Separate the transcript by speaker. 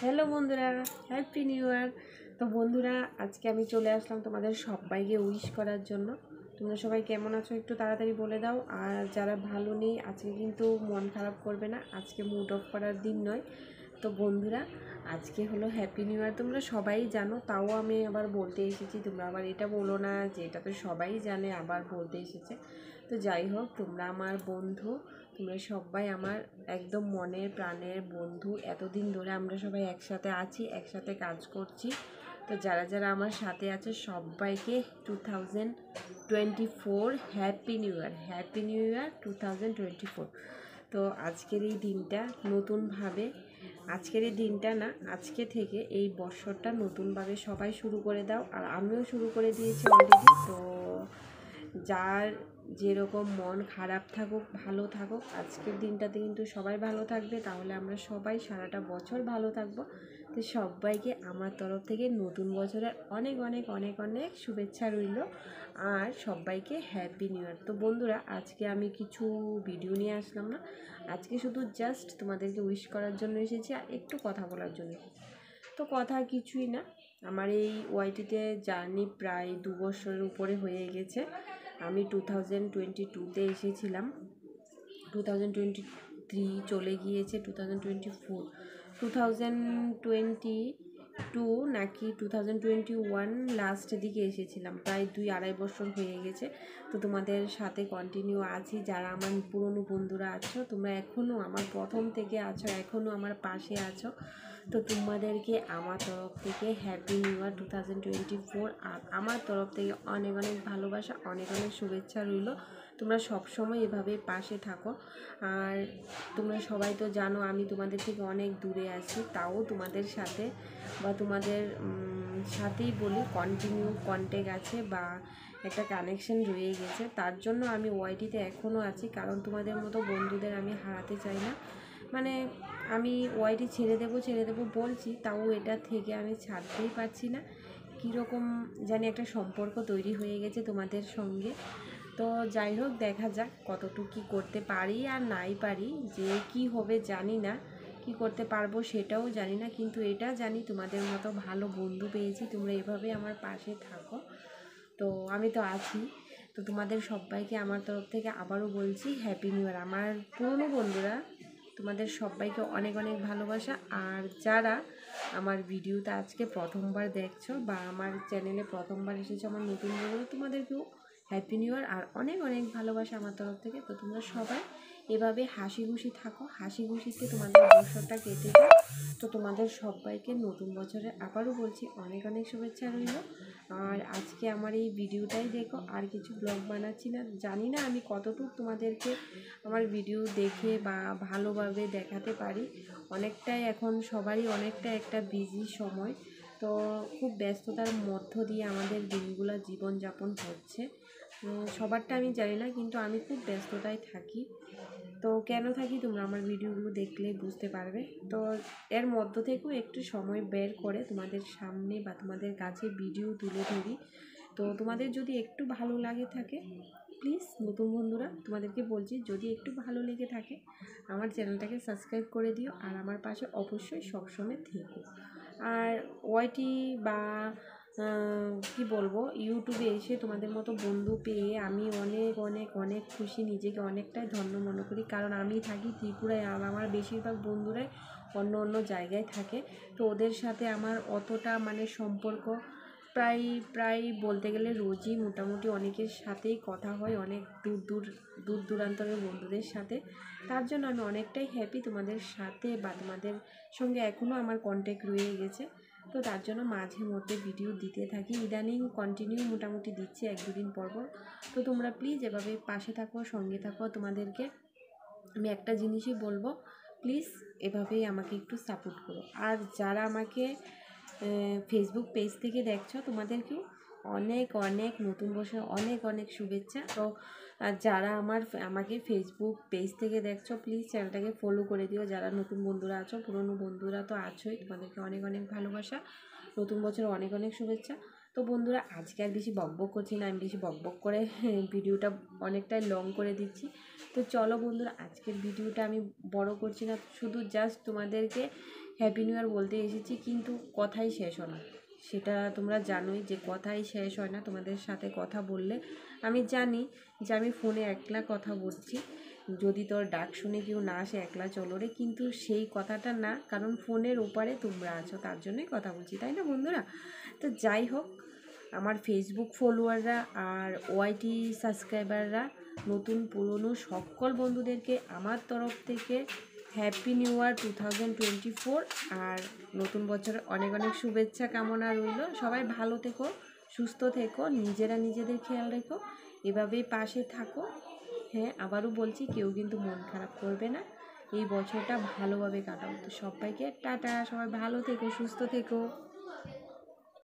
Speaker 1: Hello বন্ধুরা, happy new year. তো বন্ধুরা, আজকে আমি চলে আসলাম তোমাদের সবাইকে উইশ করার জন্য। তোমরা সবাই কেমন আছো একটু তাড়াতাড়ি বলে দাও। আর যারা ভালো নেই আজকে কিন্তু মন খারাপ করবে না, আজকে মুড অফ করার দিন নয়। তো বন্ধুরা, আজকে হলো হ্যাপি নিউ ইয়ার, তোমরা সবাই জানো, তাও আমি আবার বলতে এসেছি। তোমরা আবার এটা বলো না যে এটা তো সবাই জানে, আবার বলতে এসেছে। তো যাই হোক, তোমরা আমার বন্ধু, তোমরা সবাই আমার একদম মনের প্রাণের বন্ধু। এতদিন ধরে আমরা সবাই একসাথে আছি, একসাথে কাজ করছি। তো যারা যারা আমার সাথে আছে সবাইকে 2024 happy new year, happy new year 2024। তো আজকের এই দিনটা নতুনভাবে, আজকের এই দিনটা না, আজকে থেকে এই বছরটা নতুনভাবে সবাই শুরু করে দাও। আর আমিও শুরু করে দিয়েছি অলরেডি। তো যার যেরকম মন খারাপ থাকুক, ভালো থাকুক, আজকের দিনটাতে কিন্তু সবাই ভালো থাকবে, তাহলে আমরা সবাই সারাটা বছর ভালো থাকবো। তো সবাইকে আমার তরফ থেকে নতুন বছরের অনেক অনেক অনেক অনেক শুভেচ্ছা রইল। আর সবাইকে হ্যাপি নিউ ইয়ার। তো বন্ধুরা, আজকে আমি কিছু ভিডিও নিয়ে আসলাম না, আজকে শুধু জাস্ট তোমাদেরকে উইশ করার জন্য এসেছি আর একটু কথা বলার জন্য। তো কথা কিছুই না, আমার এই ওয়াইটিতে জার্নি প্রায় 2 বছরের উপরে হয়ে গেছে। আমি 2022-তে এসেছিলাম, 2023 চলে গিয়েছে, 2024, 2022 নাকি 2021 লাস্টের দিকে এসেছিলাম, প্রায় 2-2.5 বছর হয়ে গেছে। তো তোমাদের সাথে কন্টিনিউ আছি। যারা আমার পুরনো বন্ধুরা আছো, তোমরা এখনও আমার প্রথম থেকে আছো, এখনও আমার পাশে আছো, তো তোমাদেরকে আমার তরফ থেকে হ্যাপি নিউ ইয়ার 2024। আর আমার তরফ থেকে অনেক অনেক ভালোবাসা, অনেক অনেক শুভেচ্ছা রইল। তোমরা সবসময় এভাবে পাশে থাকো। আর তোমরা সবাই তো জানো আমি তোমাদের থেকে অনেক দূরে আছি, তাও তোমাদের সাথে বা তোমাদের সাথেই বলি কন্টিনিউ কন্ট্যাক্ট আছে বা একটা কানেকশন রয়ে গেছে। তার জন্য আমি ওয়াইটিতে এখনও আছি, কারণ তোমাদের মতো বন্ধুদের আমি হারাতে চাই না। মানে আমি ওয়াইটি ছেড়ে দেবো বলছি, তাও এটা থেকে আমি ছাড়তেই পারছি না। কীরকম জানি একটা সম্পর্ক তৈরি হয়ে গেছে তোমাদের সঙ্গে। তো যাই হোক, দেখা যাক কতটুকু কী করতে পারি আর নাই পারি, যে কি হবে জানি না, কি করতে পারবো সেটাও জানি না, কিন্তু এটা জানি তোমাদের মতো ভালো বন্ধু পেয়েছি। তোমরা এভাবে আমার পাশে থাকো, তো আমি তো আছি। তো তোমাদের সবাইকে আমার তরফ থেকে আবারও বলছি হ্যাপি নিউ ইয়ার। আমার পুরনো বন্ধুরা, তোমাদের সবাইকে অনেক অনেক ভালোবাসা। আর যারা আমার ভিডিওটা আজকে প্রথমবার দেখছো বা আমার চ্যানেলে প্রথমবার এসেছো, আমার নতুন বন্ধুরা, তোমাদেরকেও হ্যাপি নিউ ইয়ার আর অনেক অনেক ভালোবাসা আমার তরফ থেকে। তো তোমরা সবাই এভাবে হাসি খুশি থাকো, হাসি খুশিতে তোমাদের বছরটা কেটে যায়। তো তোমাদের সবাইকে নতুন বছরে আবারও বলছি অনেক অনেক শুভেচ্ছা রইল। আর আজকে আমার এই ভিডিওটাই দেখো, আর কিছু ব্লগ বানাচ্ছি না। জানি না আমি কতটুকু তোমাদেরকে আমার ভিডিও দেখে বা ভালোভাবে দেখাতে পারি। অনেকটাই এখন সবারই অনেকটা একটা বিজি সময়, তো খুব ব্যস্ততার মধ্য দিয়ে আমাদের দিনগুলো জীবনযাপন হচ্ছে। সবারটা আমি জানি না, কিন্তু আমি খুব ব্যস্ততায় থাকি। তো কেন থাকি তোমরা আমার ভিডিওগুলো দেখলে বুঝতে পারবে। তো এর মধ্য থেকেও একটু সময় বের করে তোমাদের সামনে বা তোমাদের কাছে ভিডিও তুলে ধরি। তো তোমাদের যদি একটু ভালো লাগে থাকে, প্লিজ নতুন বন্ধুরা তোমাদেরকে বলছি, যদি একটু ভালো লেগে থাকে আমার চ্যানেলটাকে সাবস্ক্রাইব করে দিও, আর আমার পাশে অবশ্যই সবসময় থেকো। আর ওয়াইটি বা কি বলবো, ইউটিউবে এসে তোমাদের মতো বন্ধু পেয়ে আমি অনেক অনেক অনেক খুশি, নিজেকে অনেকটাই ধন্য মনে করি। কারণ আমি থাকি ত্রিপুরায়, আর আমার বেশিরভাগ বন্ধুরাই অন্য অন্য জায়গায় থাকে। তো ওদের সাথে আমার অতটা মানে সম্পর্ক প্রায় বলতে গেলে রোজই মোটামুটি অনেকের সাথেই কথা হয়, অনেক দূর দূরান্তরের বন্ধুদের সাথে। তার জন্য আমি অনেকটাই হ্যাপি তোমাদের সাথে বা তোমাদের সঙ্গে এখনও আমার কন্ট্যাক্ট রয়ে গেছে। তো তার জন্য মাঝে মধ্যে ভিডিও দিতে থাকি, ইদানিং কন্টিনিউ মোটামুটি দিচ্ছি 1-2 দিন পর পর। তো তোমরা প্লিজ এভাবে পাশে থাকো, সঙ্গে থাকো। তোমাদেরকে আমি একটা জিনিসই বলবো, প্লিজ এভাবেই আমাকে একটু সাপোর্ট করো। আর যারা আমাকে ফেসবুক পেজ থেকে দেখছো, তোমাদেরকেও অনেক অনেক নতুন বছর অনেক অনেক শুভেচ্ছা। তো যারা আমাকে ফেসবুক পেজ থেকে দেখছো, প্লিজ চ্যানেলটাকে ফলো করে দিও। যারা নতুন বন্ধুরা আছো, পুরনো বন্ধুরা তো আছোই, তোমাদেরকে অনেক অনেক ভালোবাসা, নতুন বছর অনেক অনেক শুভেচ্ছা। তো বন্ধুরা, আজকে আর বেশি বকবক করছি না, আমি বেশি বকবক করে ভিডিওটা অনেকটাই লং করে দিচ্ছি। তো চলো বন্ধুরা, আজকের ভিডিওটা আমি বড় করছি না, শুধু জাস্ট তোমাদেরকে হ্যাপি নিউ ইয়ার বলতে এসেছি, কিন্তু কথাই শেষ হয় না। সেটা তোমরা জানোই যে কথাই শেষ হয় না তোমাদের সাথে কথা বললে। আমি জানি যে আমি ফোনে একলা কথা বলছি, যদি তোর ডাক শুনে কেউ না আসে একলা চলো রে, কিন্তু সেই কথাটা না, কারণ ফোনের ওপারে তোমরা আছো, তার জন্যই কথা বলছি, তাই না বন্ধুরা? তো যাই হোক, আমার ফেসবুক ফলোয়াররা আর ওআইটি সাবস্ক্রাইবাররা, নতুন পুরনো সকল বন্ধুদেরকে আমার তরফ থেকে হ্যাপি নিউ ইয়ার 2024 আর নতুন বছরের অনেক অনেক শুভেচ্ছা কামনা রইল। সবাই ভালো থেকো, সুস্থ থেকো, নিজেরা নিজেদের খেয়াল রেখো, এভাবেই পাশে থাকো। হ্যাঁ, আবারও বলছি, কেউ কিন্তু মন খারাপ করবে না, এই বছরটা ভালোভাবে কাটাও। তো সবাইকে টাটা, সবাই ভালো থেকো, সুস্থ থেকো।